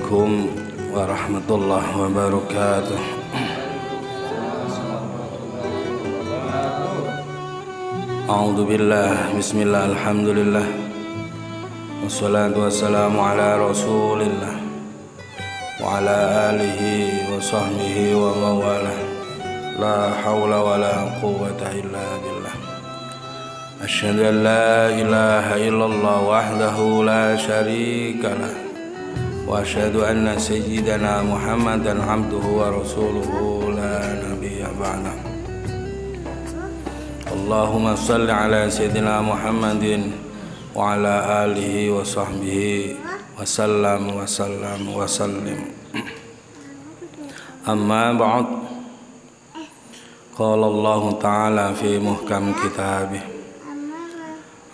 Assalamualaikum warahmatullahi wabarakatuh. A'udzu billah, bismillah, alhamdulillah, wassalatu wassalamu ala rasulillah wa ala alihi wa sahbihi wa mawalah. La hawla wa la quwwata illa billah. Asyhadu an la ilaha illallah wahdahu la syarika lah, wa asyhadu anna sayyidana Muhammadan abduhu wa rasuluhu la nabiyya ba'dah. Allahumma salli ala sayyidina Muhammadin wa ala alihi wa sahbihi wa sallam wa sallam wa sallim. Amma ba'd. Qala Allah ta'ala fi muhkam kitabih.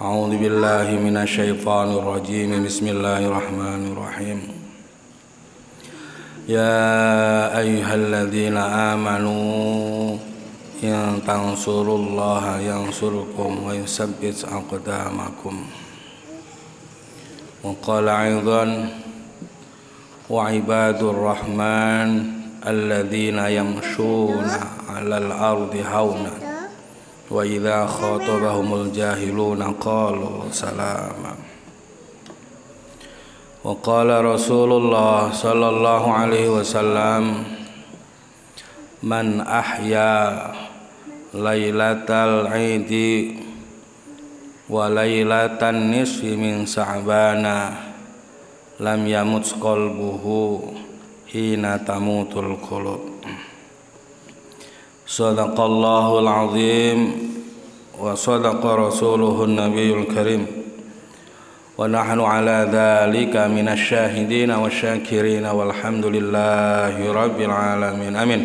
A'udzu billahi minasy syaithanir rajim. Bismillahirrahmanirrahim. Ya ayyuhalladzina amanu in tansurullaha yansurkum wa yusabbit aqdamakum. Wa qala aidan wa ibadur rahman alladzina yamshuna 'alal ardi hauna wa idza khatabahumul jahiluna qalu salama. Wa qala Rasulullah sallallahu alaihi wasallam, man ahya lailatal aidi wa lailatan nisfi min sa'bana lam yamut qalbuhu hina tamutul qulub. Sadaqallahul azim wa sadaqa rasuluhun nabiyul karim wa nahnu ala dhalika minasy syahidina wasyakirin walhamdulillahi rabbil alamin. Amin.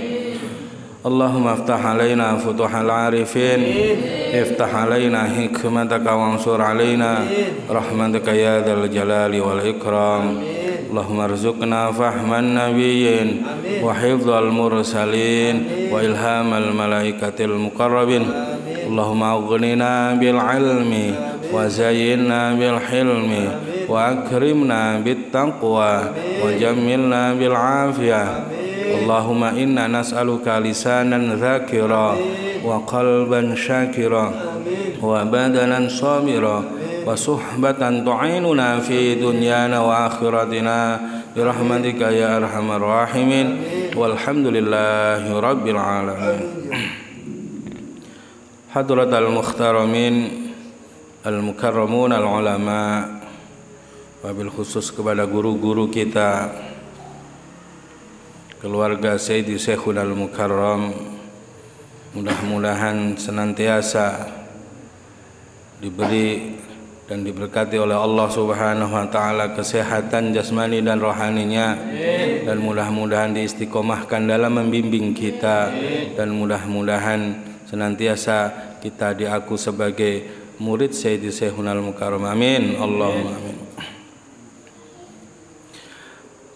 Allahumma aftah alaina futuhal arifin, iftah alaina hikmataka wansur alaina rahmataka ya dzal jalali wal ikram. Allahumma arzuqna fahman nabiyyin wa hifdzal mursalin wa ilhamal malaikatil muqarrabin. Allahumma aghnina bil ilmi wa zayyinna bil hilmi wa akrimna bit taqwa wa jammilna bil afiyah. Allahumma inna nas'aluka lisanan dzakira wa qalban syakira wa badanan sabira wa suhbatan tu'inuna fi dunyana wa akhiratina bi rahmatika ya arhamar rahimin walhamdulillahi rabbil alamin. Hadratal mukhtaramin al-mukarramun al-ulama, wabil khusus kepada guru-guru kita, keluarga Sayyidi Syekhul Al-Mukarram, mudah-mudahan senantiasa diberi dan diberkati oleh Allah Subhanahu wa taala kesehatan jasmani dan rohaninya, dan mudah-mudahan diistiqomahkan dalam membimbing kita, dan mudah-mudahan senantiasa kita diaku sebagai murid Sayyidi Syekhul Al-Mukarram. Amin. Allahumma amin.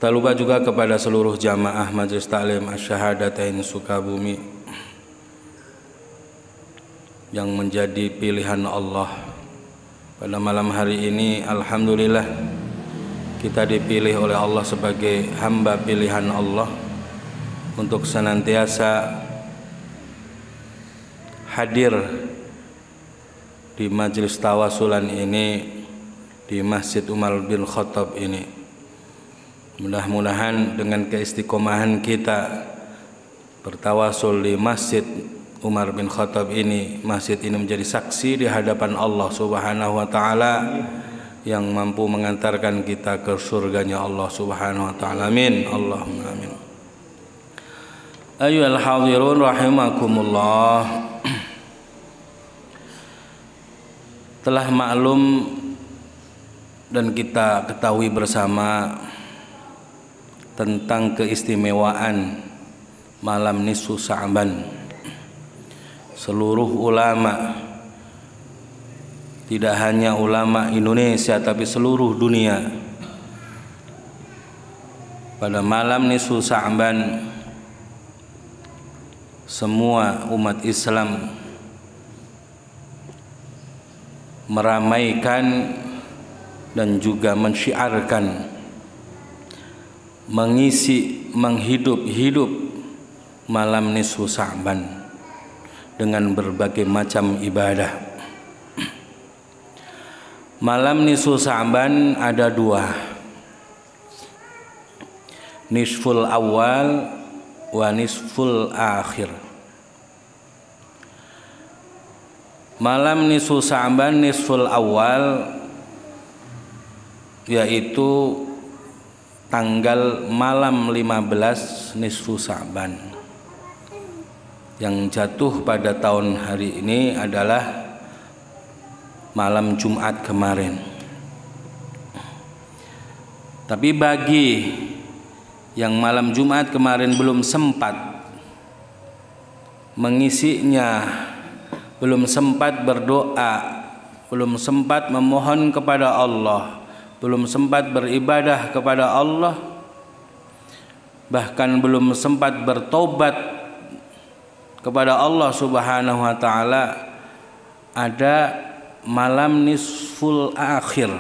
Tak lupa juga kepada seluruh jamaah Majelis Taklim Asy-Syahadatain Sukabumi yang menjadi pilihan Allah pada malam hari ini. Alhamdulillah kita dipilih oleh Allah sebagai hamba pilihan Allah untuk senantiasa hadir di majelis tawasulan ini di Masjid Umar bin Khattab ini. Mudah-mudahan dengan keistiqomahan kita bertawasul di Masjid Umar bin Khattab ini, masjid ini menjadi saksi di hadapan Allah Subhanahu wa taala yang mampu mengantarkan kita ke surganya Allah Subhanahu wa taala. Amin. Allahumma amin. Ayyuhal hadirun rahimakumullah. Telah maklum dan kita ketahui bersama tentang keistimewaan malam nisfu Sa'ban. Seluruh ulama, tidak hanya ulama Indonesia tapi seluruh dunia, pada malam nisfu Sa'ban semua umat Islam meramaikan dan juga mensyiarkan menghidup malam nisfu Sa'ban dengan berbagai macam ibadah. Malam nisfu Sa'ban ada dua, nisful awal wa nisful akhir. Malam nisfu Sa'ban nisful awal yaitu tanggal malam 15 nisfu Sa'ban, yang jatuh pada tahun hari ini adalah malam Jumat kemarin. Tapi bagi yang malam Jumat kemarin belum sempat mengisinya, belum sempat berdoa, belum sempat memohon kepada Allah, belum sempat beribadah kepada Allah, bahkan belum sempat bertobat kepada Allah Subhanahu wa taala, ada malam nisful akhir,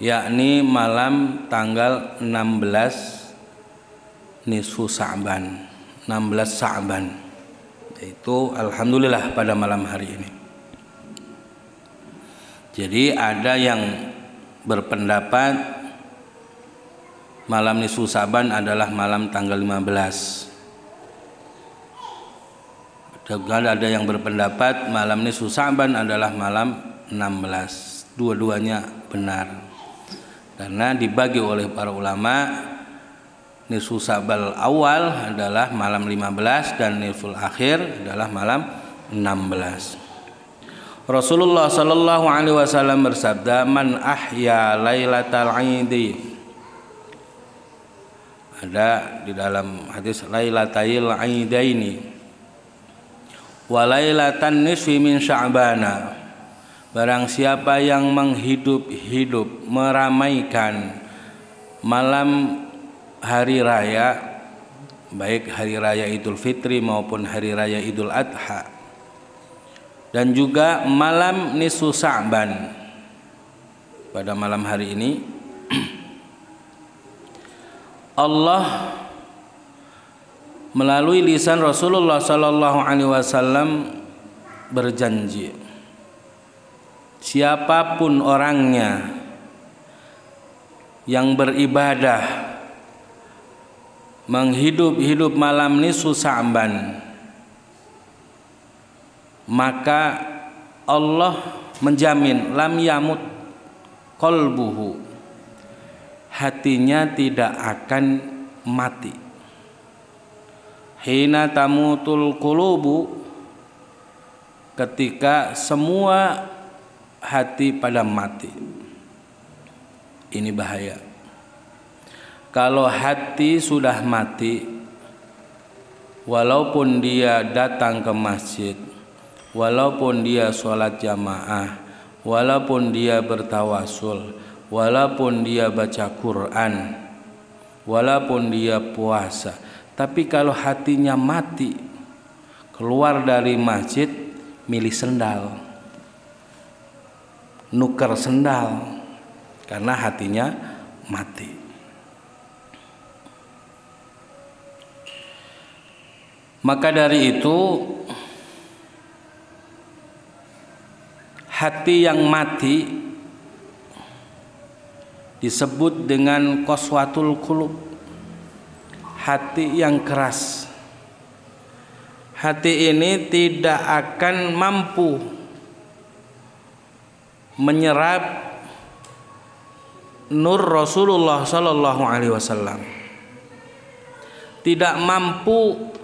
yakni malam tanggal 16 nisfu Sa'ban, 16 Sa'ban. Itu alhamdulillah pada malam hari ini. Jadi ada yang berpendapat malam nisfu Sa'ban adalah malam tanggal 15. Dan ada yang berpendapat malam nisfu Sa'ban adalah malam 16. Dua-duanya benar. Karena dibagi oleh para ulama, nisfu Sa'ban awal adalah malam 15 dan nisful akhir adalah malam 16. Rasulullah sallallahu alaihi wasallam bersabda, "Man ahya lailatal 'idi." Ada di dalam hadis lailatul 'idaini wa lailatan nisfi min Sya'bana. Barang siapa yang menghidup meramaikan malam hari raya, baik hari raya Idul Fitri maupun hari raya Idul Adha, dan juga malam nisfu Sa'ban pada malam hari ini, Allah melalui lisan Rasulullah sallallahu alaihi wasallam berjanji, siapapun orangnya yang beribadah menghidup malam nisfu Sa'ban, maka Allah menjamin lam yamut qalbuhu, hatinya tidak akan mati. Hina tamutul qulubu, ketika semua hati pada mati. Ini bahaya. Kalau hati sudah mati, walaupun dia datang ke masjid, walaupun dia sholat jamaah, walaupun dia bertawasul, walaupun dia baca Quran, walaupun dia puasa, tapi kalau hatinya mati, keluar dari masjid milih sendal, nuker sendal, karena hatinya mati. Maka dari itu, hati yang mati disebut dengan qaswatul qulub, hati yang keras. Hati ini tidak akan mampu menyerap nur Rasulullah sallallahu alaihi wasallam, tidak mampu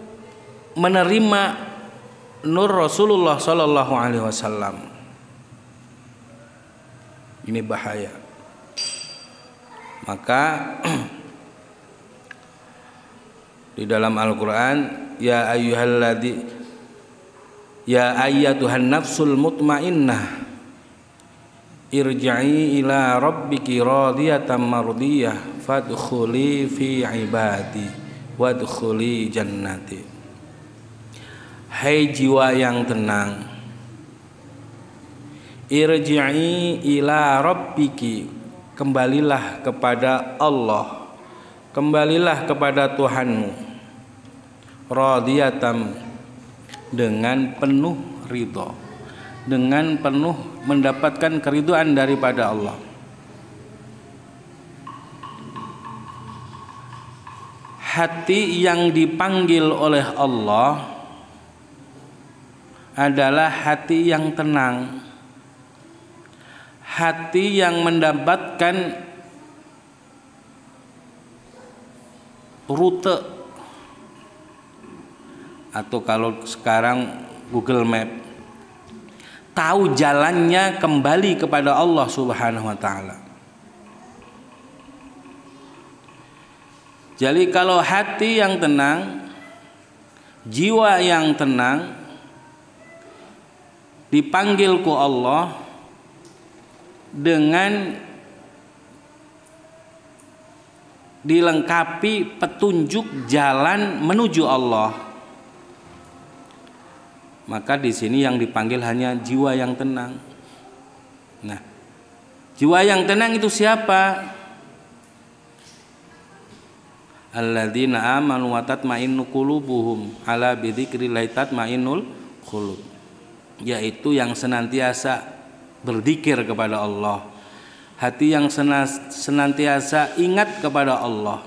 menerima nur Rasulullah sallallahu alaihi wasallam. Ini bahaya. Maka di dalam Al-Quran, ya ayyatuhan nafsul mutmainnah irji'i ila rabbiki radiyatan mardiyah fadkhuli fi ibadi wadkhuli jannati. Hai jiwa yang tenang, irji'i ila rabbiki, kembalilah kepada Allah kembalilah kepada Tuhanmu radiyatan, dengan penuh ridho, dengan penuh mendapatkan keridhaan daripada Allah. Hati yang dipanggil oleh Allah adalah hati yang tenang, hati yang mendapatkan rute, atau kalau sekarang Google Map, tahu jalannya kembali kepada Allah Subhanahu wa taala. Jadi kalau hati yang tenang, jiwa yang tenang, dipanggil ku Allah dengan dilengkapi petunjuk jalan menuju Allah, maka di sini yang dipanggil hanya jiwa yang tenang. Nah, jiwa yang tenang itu siapa? Alladzina amanu wa tatma'innu qulubuhum ala bidzikrillah tatma'innul qulub, yaitu yang senantiasa berzikir kepada Allah, hati yang senantiasa ingat kepada Allah,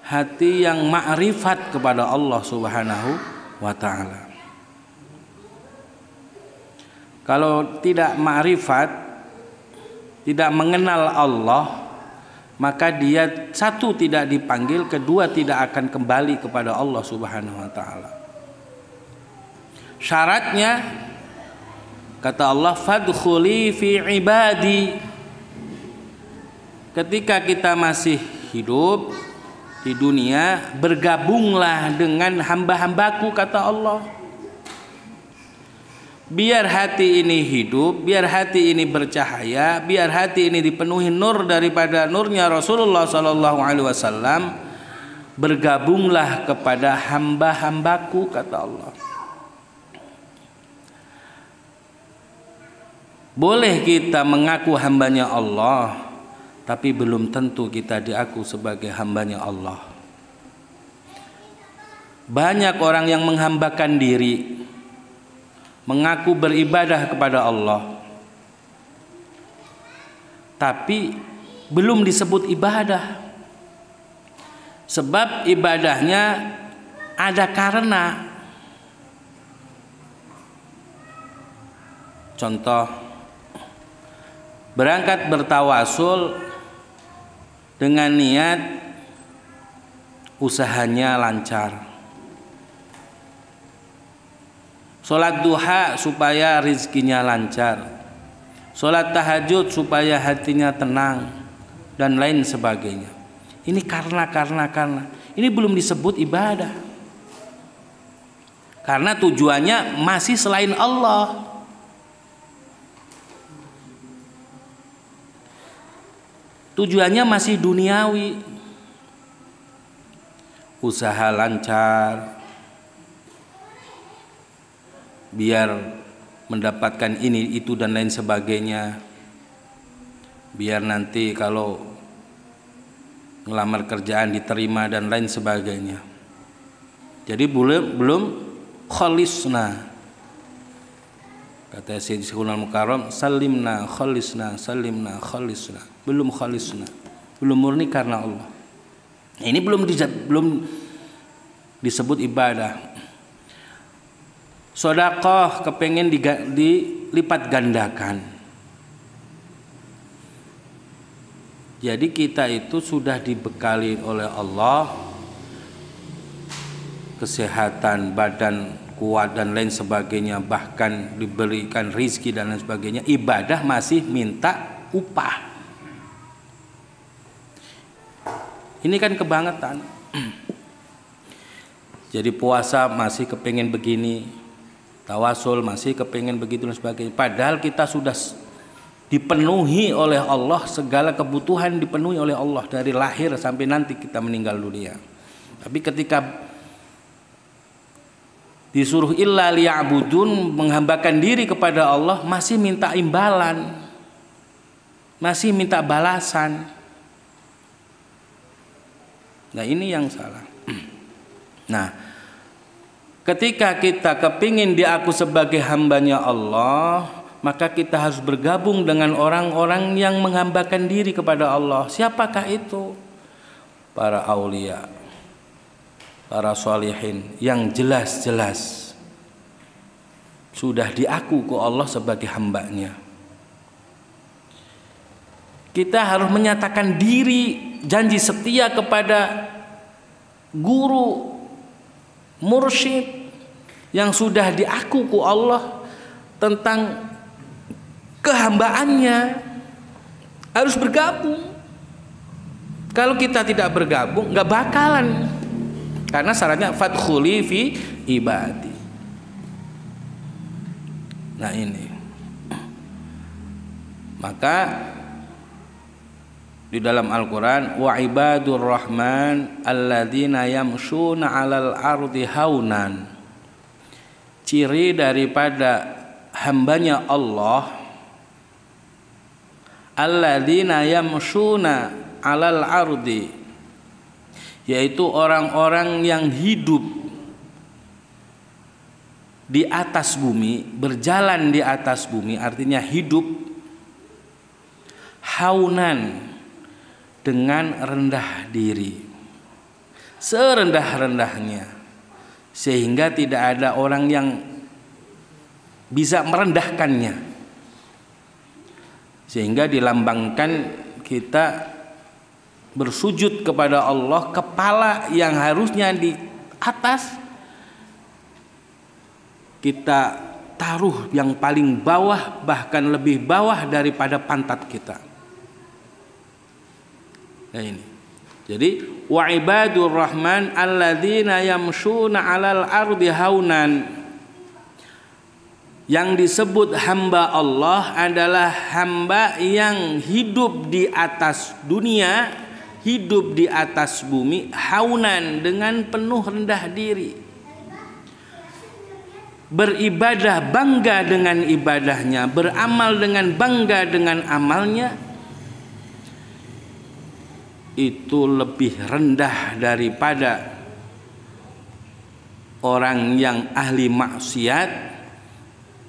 hati yang ma'rifat kepada Allah Subhanahu wa ta'ala. Kalau tidak ma'rifat, tidak mengenal Allah, maka dia satu tidak dipanggil, kedua tidak akan kembali kepada Allah Subhanahu wa ta'ala. Syaratnya, kata Allah, fadkhuli fi ibadi. Ketika kita masih hidup di dunia, bergabunglah dengan hamba-hambaku, kata Allah. Biar hati ini hidup, biar hati ini bercahaya, biar hati ini dipenuhi nur daripada nurnya Rasulullah SAW, bergabunglah kepada hamba-hambaku, kata Allah. Boleh kita mengaku hambanya Allah, tapi belum tentu kita diaku sebagai hambanya Allah. Banyak orang yang menghambakan diri, mengaku beribadah kepada Allah, tapi belum disebut ibadah. Sebab ibadahnya ada karena. Contoh, berangkat bertawasul dengan niat usahanya lancar, sholat duha supaya rizkinya lancar, sholat tahajud supaya hatinya tenang, dan lain sebagainya. Ini karena ini belum disebut ibadah, karena tujuannya masih selain Allah. Tujuannya masih duniawi, usaha lancar, biar mendapatkan ini, itu, dan lain sebagainya. Biar nanti kalau ngelamar kerjaan diterima dan lain sebagainya. Jadi belum khalisna. Kata Sayyid Syekhul Al-Mukarram, salimna khalisna, salimna khalisna. Belum khalisna, belum murni karena Allah. Ini belum disebut ibadah. Sedekah kepengen dilipat gandakan. Jadi kita itu sudah dibekali oleh Allah kesehatan badan, kuat dan lain sebagainya, bahkan diberikan rizki dan lain sebagainya. Ibadah masih minta upah. Ini kan kebangetan. Jadi puasa masih kepengen begini, tawasul masih kepengen begitu dan sebagainya. Padahal kita sudah dipenuhi oleh Allah, segala kebutuhan dipenuhi oleh Allah dari lahir sampai nanti kita meninggal dunia. Tapi ketika disuruh illa liya'budun, menghambakan diri kepada Allah, masih minta imbalan, masih minta balasan. Nah ini yang salah. Nah ketika kita kepingin diaku sebagai hambanya Allah, maka kita harus bergabung dengan orang-orang yang menghambakan diri kepada Allah. Siapakah itu? Para aulia, para sholihin yang jelas-jelas sudah diaku ke Allah sebagai hambanya. Kita harus menyatakan diri janji setia kepada guru, mursyid yang sudah diaku ku Allah tentang kehambaannya. Harus bergabung. Kalau kita tidak bergabung nggak bakalan, karena syaratnya fadkhuli fi ibadi. Nah ini, maka di dalam Al-Quran, wa ibadur rahman alladzina yamshuna 'alal ardi haunan. Ciri daripada hambanya Allah, alladzina yamshuna 'alal ardi, yaitu orang-orang yang hidup di atas bumi, berjalan di atas bumi, artinya hidup haunan, dengan rendah diri, serendah-rendahnya, sehingga tidak ada orang yang bisa merendahkannya, sehingga dilambangkan kita bersujud kepada Allah, kepala yang harusnya di atas kita taruh yang paling bawah, bahkan lebih bawah daripada pantat kita. Nah ini, jadi wa ibadur rahman alladzina yamshuna 'alal ardi haunan. Yang disebut hamba Allah adalah hamba yang hidup di atas dunia, hidup di atas bumi haunan, dengan penuh rendah diri, beribadah bangga dengan ibadahnya, beramal dengan bangga dengan amalnya. Itu lebih rendah daripada orang yang ahli maksiat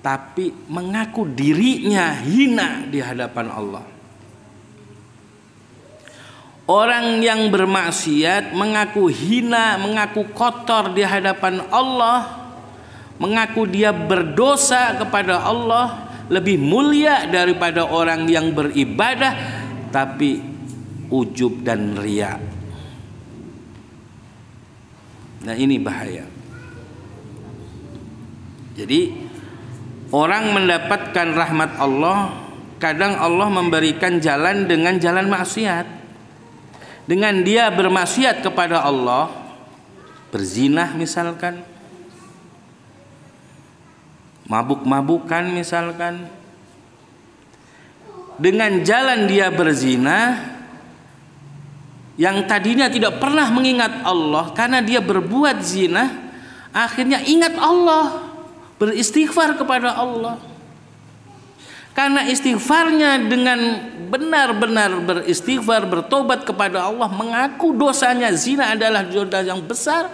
tapi mengaku dirinya hina di hadapan Allah. Orang yang bermaksiat mengaku hina, mengaku kotor di hadapan Allah, mengaku dia berdosa kepada Allah, lebih mulia daripada orang yang beribadah tapi ujub dan riya. Nah ini bahaya. Jadi orang mendapatkan rahmat Allah, kadang Allah memberikan jalan dengan jalan maksiat. Dengan dia bermaksiat kepada Allah, berzinah misalkan, mabuk-mabukan misalkan, dengan jalan dia berzina, yang tadinya tidak pernah mengingat Allah karena dia berbuat zina, akhirnya ingat Allah, beristighfar kepada Allah. Karena istighfarnya dengan benar-benar beristighfar, bertobat kepada Allah, mengaku dosanya zina adalah dosa yang besar,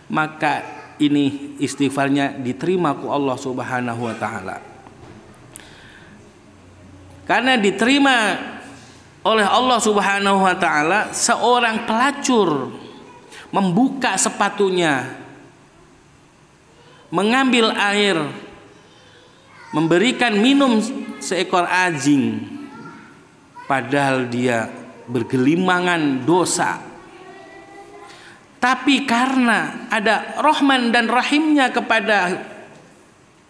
maka ini istighfarnya diterima ku Allah Subhanahu wa taala. Karena diterima oleh Allah Subhanahu wa taala, seorang pelacur membuka sepatunya, mengambil air, memberikan minum seekor anjing, padahal dia bergelimangan dosa. Tapi karena ada rahman dan rahimnya kepada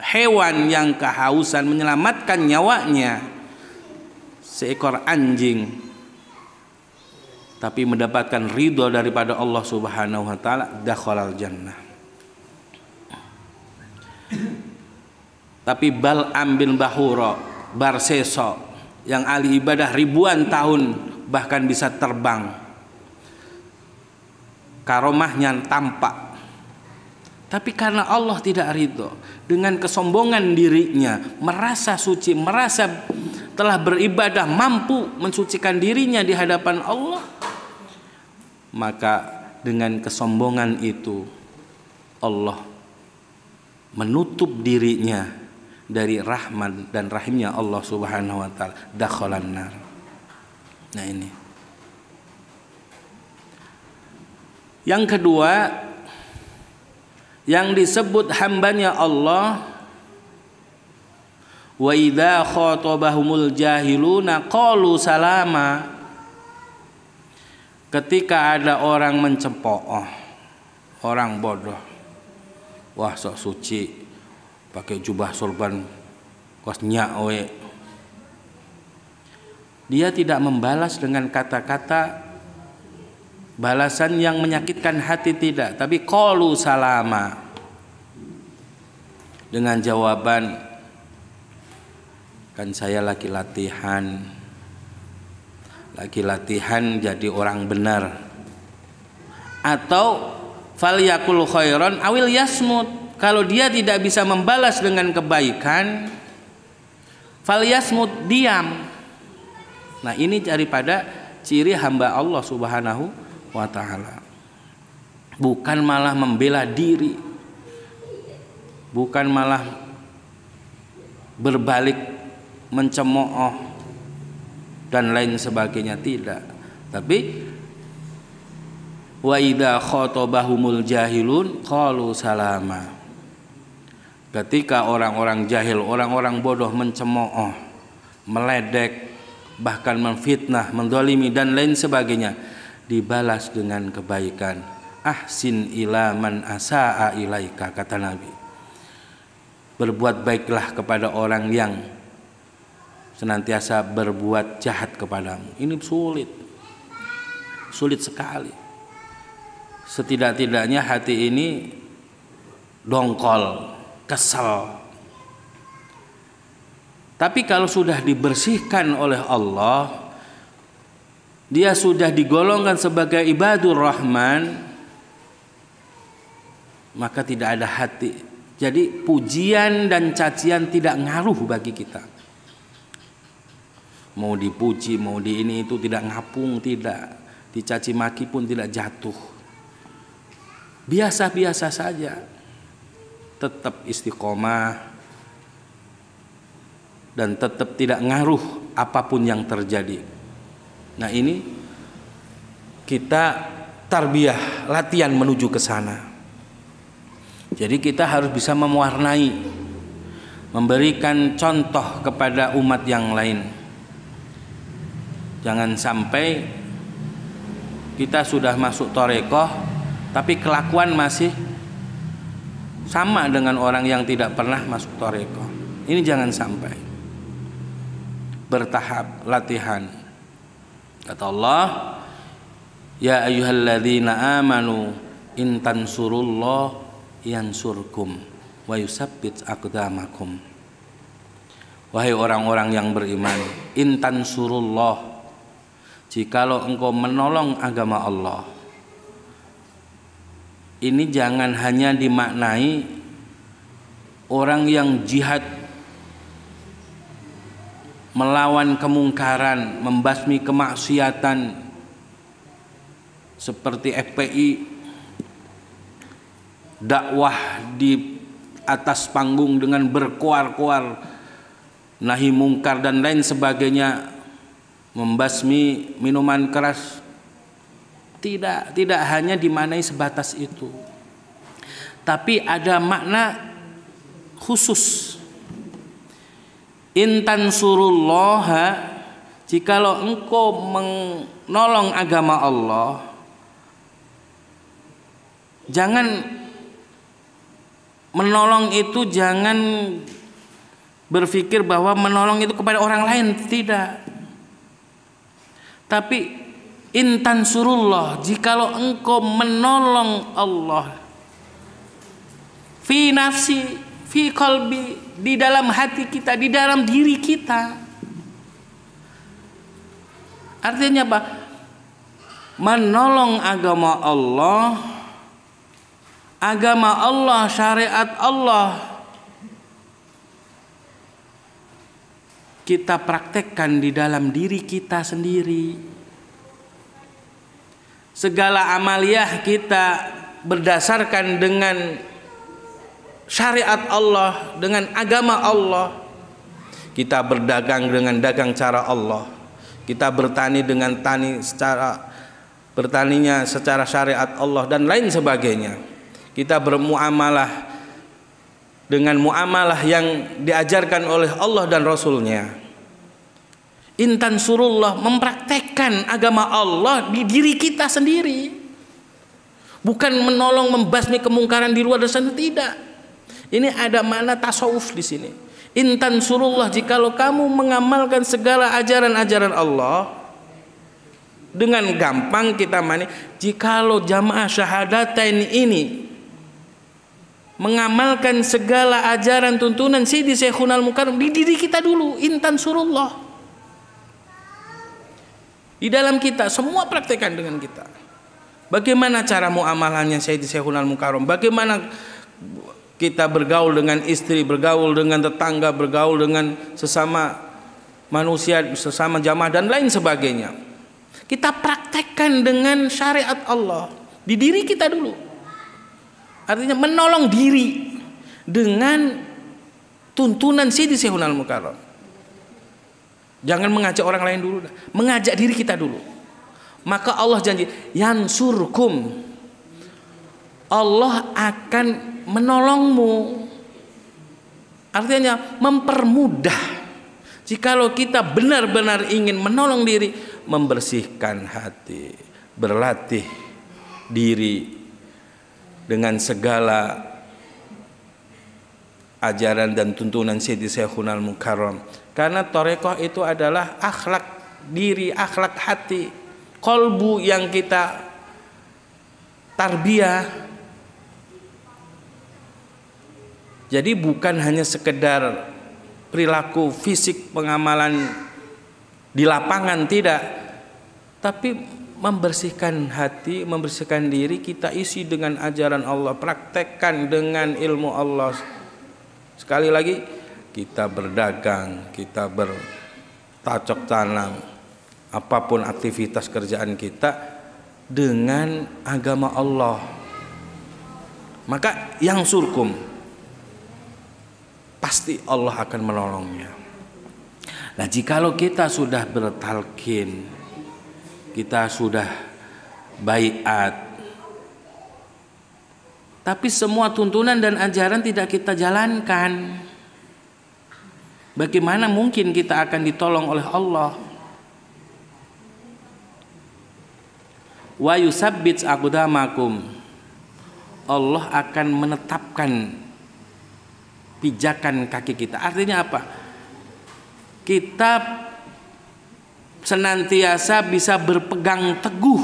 hewan yang kehausan, menyelamatkan nyawanya, seekor anjing, tapi mendapatkan ridho daripada Allah Subhanahu wa taala, dakhalal jannah. Tapi Bal'am bin Bahura Barseso yang ahli ibadah ribuan tahun, bahkan bisa terbang, karomahnya tampak, tapi karena Allah tidak ridho, dengan kesombongan dirinya, merasa suci, merasa telah beribadah, mampu mensucikan dirinya di hadapan Allah, maka dengan kesombongan itu Allah menutup dirinya dari rahmat dan rahimnya Allah Subhanahu wa taala, dakhalan nar. Nah ini. Yang kedua, yang disebut hambanya Allah, wa idza khatabahumul jahiluna qalu salama. Ketika ada orang mencemooh, orang bodoh, wah sok suci, pakai jubah sorban, kos nyak we. Dia tidak membalas dengan kata-kata balasan yang menyakitkan hati, tidak, tapi qalu salama, dengan jawaban, kan saya lagi latihan jadi orang benar. Atau falyakul khairan awil yasmut, kalau dia tidak bisa membalas dengan kebaikan, falyasmut, diam. Nah ini daripada ciri hamba Allah Subhanahu wa ta'ala. Bukan malah membela diri, bukan malah berbalik mencemooh dan lain sebagainya, tidak. Tapi wa idza khatabahumul jahilun qalu salama. Ketika orang-orang jahil, orang-orang bodoh mencemooh, meledek, bahkan memfitnah, mendolimi dan lain sebagainya, dibalas dengan kebaikan. Ahsin ila man asaa ilaika, kata Nabi. Berbuat baiklah kepada orang yang senantiasa berbuat jahat kepadamu. Ini sulit sekali. Setidak-tidaknya hati ini dongkol, kesal. Tapi kalau sudah dibersihkan oleh Allah, dia sudah digolongkan sebagai ibadur rahman, maka tidak ada hati. Jadi pujian dan cacian tidak ngaruh bagi kita. Mau dipuji, mau di ini itu tidak ngapung, tidak. Dicaci maki pun tidak jatuh. Biasa-biasa saja. Tetap istiqomah dan tetap tidak ngaruh apapun yang terjadi. Nah ini kita tarbiyah, latihan menuju ke sana. Jadi kita harus bisa mewarnai, memberikan contoh kepada umat yang lain. Jangan sampai kita sudah masuk thariqah tapi kelakuan masih sama dengan orang yang tidak pernah masuk thariqah. Ini jangan sampai. Bertahap, latihan. Kata Allah, ya ayyuhalladzina amanu in tansurullah yansurkum wa yusabbit aqdamakum. Wahai orang-orang yang beriman, in tansurullah, jikalau engkau menolong agama Allah. Ini jangan hanya dimaknai orang yang jihad melawan kemungkaran, membasmi kemaksiatan seperti FPI, dakwah di atas panggung dengan berkoar-koar nahi mungkar dan lain sebagainya, membasmi minuman keras. Tidak hanya dimaknai sebatas itu, tapi ada makna khusus. Intan surullah, jikalau engkau menolong agama Allah, jangan menolong itu, jangan berpikir bahwa menolong itu kepada orang lain, tidak. Tapi intan surullah, jikalau engkau menolong Allah, fi nafsi, fi qalbi, di dalam hati kita, di dalam diri kita. Artinya apa? Menolong agama Allah, syariat Allah, kita praktekkan di dalam diri kita sendiri. segala amaliyah kita berdasarkan dengan syariat Allah, dengan agama Allah. Kita berdagang dengan dagang cara Allah. Kita bertani dengan bertaninya secara syariat Allah dan lain sebagainya. Kita bermuamalah dengan muamalah yang diajarkan oleh Allah dan Rasulnya. Intan surullah, mempraktekkan agama Allah di diri kita sendiri, bukan menolong membasmi kemungkaran di luar sana, tidak. Ini ada makna tasawuf di sini. Intan surullah, jikalau kamu mengamalkan segala ajaran-ajaran Allah, dengan gampang kita jikalau jamaah syahadatain ini mengamalkan segala ajaran tuntunan Sayyidi Syekhunal Mukarram di diri kita dulu, intan surullah. Di dalam kita, semua praktekkan dengan kita. Bagaimana cara muamalahnya Sayyidi Syekhunal Mukarram? Bagaimana kita bergaul dengan istri, bergaul dengan tetangga, bergaul dengan sesama manusia, sesama jamaah dan lain sebagainya. Kita praktekkan dengan syariat Allah di diri kita dulu. Artinya menolong diri dengan tuntunan Sayyidi Syekhunal Mukarram. Jangan mengajak orang lain dulu, mengajak diri kita dulu. Maka Allah janji, yansurkum, Allah akan menolongmu. Artinya mempermudah. Jikalau kita benar-benar ingin menolong diri, membersihkan hati, berlatih diri dengan segala ajaran dan tuntunan Sayyidi Syekhunal Mukarram. Karena thariqah itu adalah akhlak diri, akhlak hati, kolbu yang kita tarbiyah. Jadi bukan hanya sekedar perilaku fisik pengamalan di lapangan, tidak, tapi membersihkan hati, membersihkan diri, kita isi dengan ajaran Allah, praktekkan dengan ilmu Allah. Sekali lagi, kita berdagang, kita bercocok tanam, apapun aktivitas kerjaan kita dengan agama Allah, maka yang surkum, pasti Allah akan menolongnya. Nah, jikalau kita sudah bertalqin, kita sudah baiat, tapi semua tuntunan dan ajaran tidak kita jalankan, bagaimana mungkin kita akan ditolong oleh Allah? Wa yusabbit aqdamakum, Allah akan menetapkan pijakan kaki kita. Artinya apa? Kita senantiasa bisa berpegang teguh,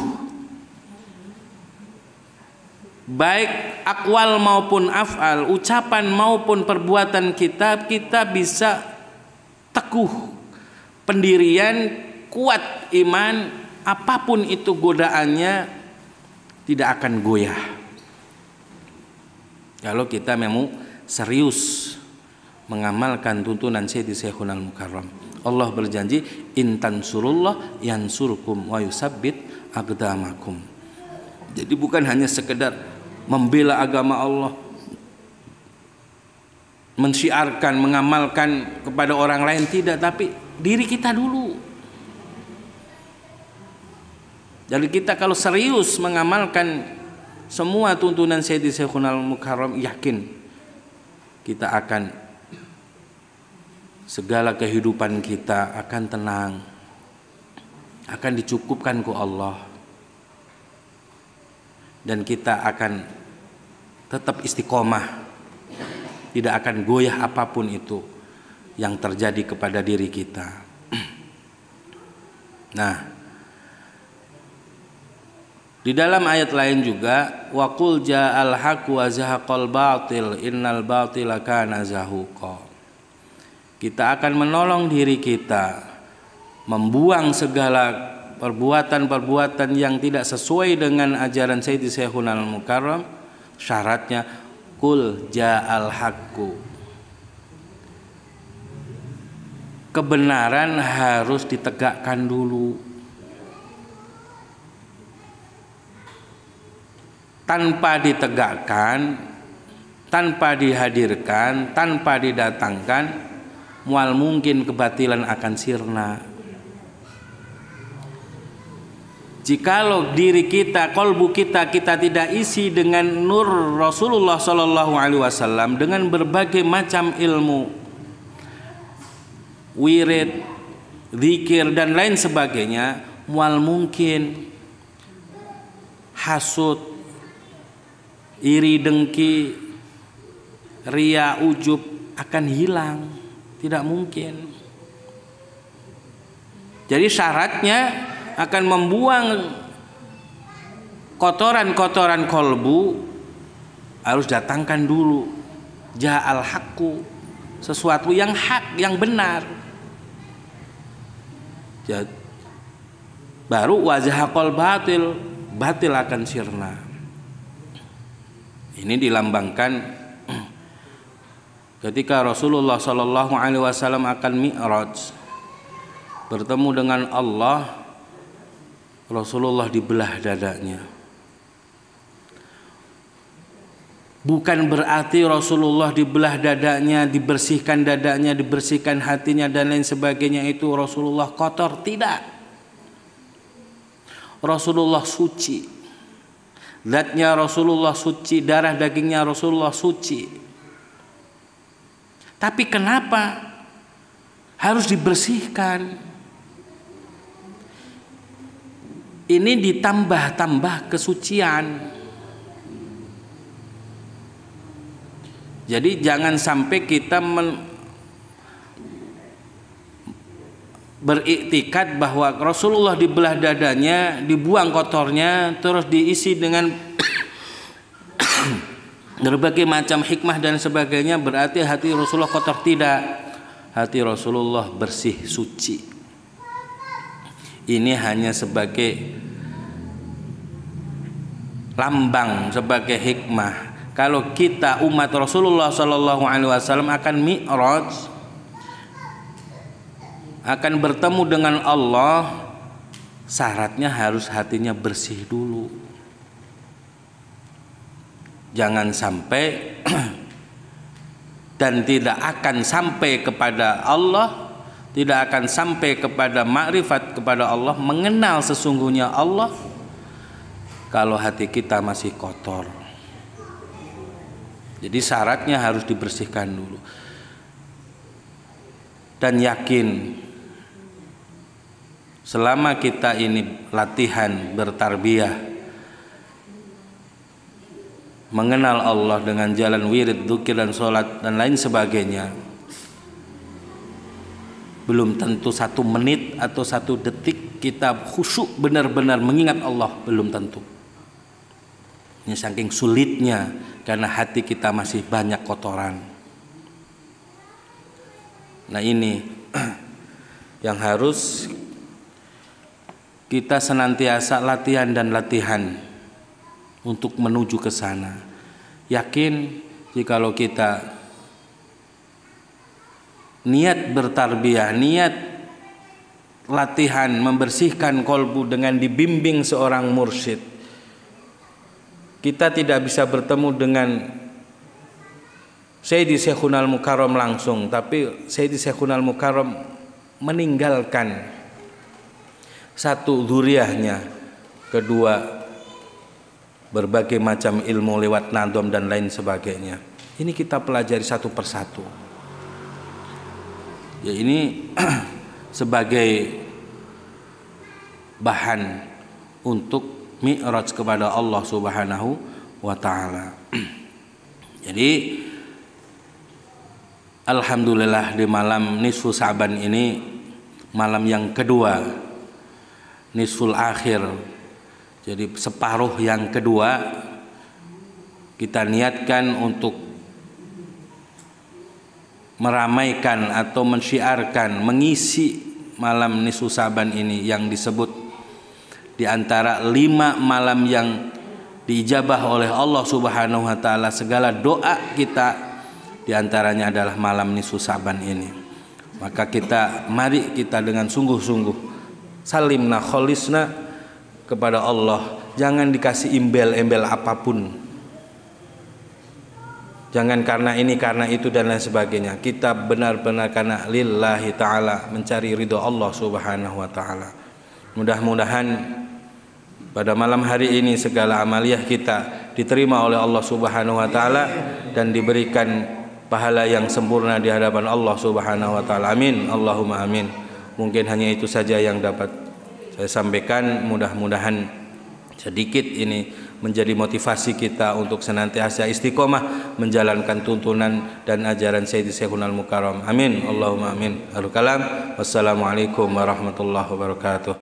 baik akwal maupun af'al, ucapan maupun perbuatan kita bisa teguh pendirian, kuat iman, apapun itu godaannya tidak akan goyah. Kalau kita memang serius mengamalkan tuntunan Sayyidi Syekhunal Mukarram. Allah berjanji, intan surullah yansurkum wa yusabbit aqdamakum. Jadi bukan hanya sekedar membela agama Allah, mensyiarkan, mengamalkan kepada orang lain, tidak, tapi diri kita dulu. Jadi kita kalau serius mengamalkan semua tuntunan Sayyidi Syekhunal Mukarram, yakin kita akan, segala kehidupan kita akan tenang, akan dicukupkan ku Allah, dan kita akan tetap istiqomah, tidak akan goyah apapun itu yang terjadi kepada diri kita. Nah, di dalam ayat lain juga, wa qul ja'al haqq wa zahaqal batil innal batila kana zahuqa. Kita akan menolong diri kita, membuang segala perbuatan-perbuatan yang tidak sesuai dengan ajaran Sayyidi Syekhunal Mukarram. Syaratnya qul ja'al haqqu, kebenaran harus ditegakkan dulu. tanpa ditegakkan, tanpa dihadirkan, tanpa didatangkan, mual mungkin kebatilan akan sirna. Jikalau diri kita, kolbu kita tidak isi dengan nur Rasulullah Sallallahu Alaihi Wasallam, dengan berbagai macam ilmu, wirid, zikir dan lain sebagainya, mual mungkin hasud, iri dengki, ria, ujub akan hilang. Tidak mungkin. Jadi syaratnya akan membuang kotoran-kotoran kolbu, harus datangkan dulu ja'al haqqu, sesuatu yang hak, yang benar. Jadi, baru wazahaqal batil, batil akan sirna. Ini dilambangkan ketika Rasulullah Sallallahu Alaihi Wasallam akan mi'raj, bertemu dengan Allah. Rasulullah dibelah dadanya. Bukan berarti Rasulullah dibelah dadanya, dibersihkan dadanya, dibersihkan hatinya dan lain sebagainya itu Rasulullah kotor, tidak. Rasulullah suci. Zatnya Rasulullah suci, darah dagingnya Rasulullah suci. Tapi kenapa harus dibersihkan? Ini ditambah-tambah kesucian. Jadi jangan sampai kita beriktikad bahwa Rasulullah dibelah dadanya, dibuang kotornya, terus diisi dengan berbagai macam hikmah dan sebagainya, berarti hati Rasulullah kotor. Tidak. Hati Rasulullah bersih, suci. Ini hanya sebagai lambang, sebagai hikmah. Kalau kita umat Rasulullah Sallallahu Alaihi Wasallam akan mi'raj, akan bertemu dengan Allah, syaratnya harus hatinya bersih dulu. Jangan sampai dan tidak akan sampai kepada Allah, tidak akan sampai kepada makrifat kepada Allah, mengenal sesungguhnya Allah, kalau hati kita masih kotor. Jadi syaratnya harus dibersihkan dulu. Dan yakin selama kita ini latihan bertarbiyah, mengenal Allah dengan jalan wirid, dzikir dan sholat dan lain sebagainya, belum tentu 1 menit atau 1 detik kita khusyuk benar-benar mengingat Allah, belum tentu. Ini saking sulitnya karena hati kita masih banyak kotoran. Nah ini yang harus kita senantiasa latihan dan latihan untuk menuju ke sana. Yakin jikalau kita niat bertarbiyah, niat latihan membersihkan kolbu dengan dibimbing seorang mursyid, kita tidak bisa bertemu dengan Sayyidi Syekhunal Mukarram langsung, tapi Sayyidi Syekhunal Mukarram meninggalkan 1 dzurriahnya, kedua berbagai macam ilmu lewat nadom dan lain sebagainya. Ini kita pelajari satu persatu. Ya ini sebagai bahan untuk mi'raj kepada Allah Subhanahu wa taala. Jadi alhamdulillah di malam nisfu Sa'ban ini, malam yang kedua, nisful akhir. Jadi separuh yang kedua kita niatkan untuk meramaikan atau mensyiarkan, mengisi malam nisfu Sa'ban ini yang disebut di antara 5 malam yang diijabah oleh Allah Subhanahu wa taala segala doa kita, di antaranya adalah malam nisfu Sa'ban ini. Maka mari kita dengan sungguh-sungguh salimna kholisna kepada Allah, Jangan dikasih embel-embel apapun. Jangan karena ini, karena itu dan lain sebagainya. Kita benar-benar karena lillahi ta'ala, mencari ridho Allah subhanahu wa ta'ala. Mudah-mudahan pada malam hari ini segala amaliyah kita diterima oleh Allah subhanahu wa ta'ala dan diberikan pahala yang sempurna di hadapan Allah subhanahu wa ta'ala. Amin, Allahumma amin. Mungkin hanya itu saja yang dapat saya sampaikan. Mudah-mudahan sedikit ini menjadi motivasi kita untuk senantiasa istiqomah menjalankan tuntunan dan ajaran Sayyidi Syekhunal Mukarram. Amin, Allahumma amin. Al-kalam. Wassalamualaikum warahmatullahi wabarakatuh.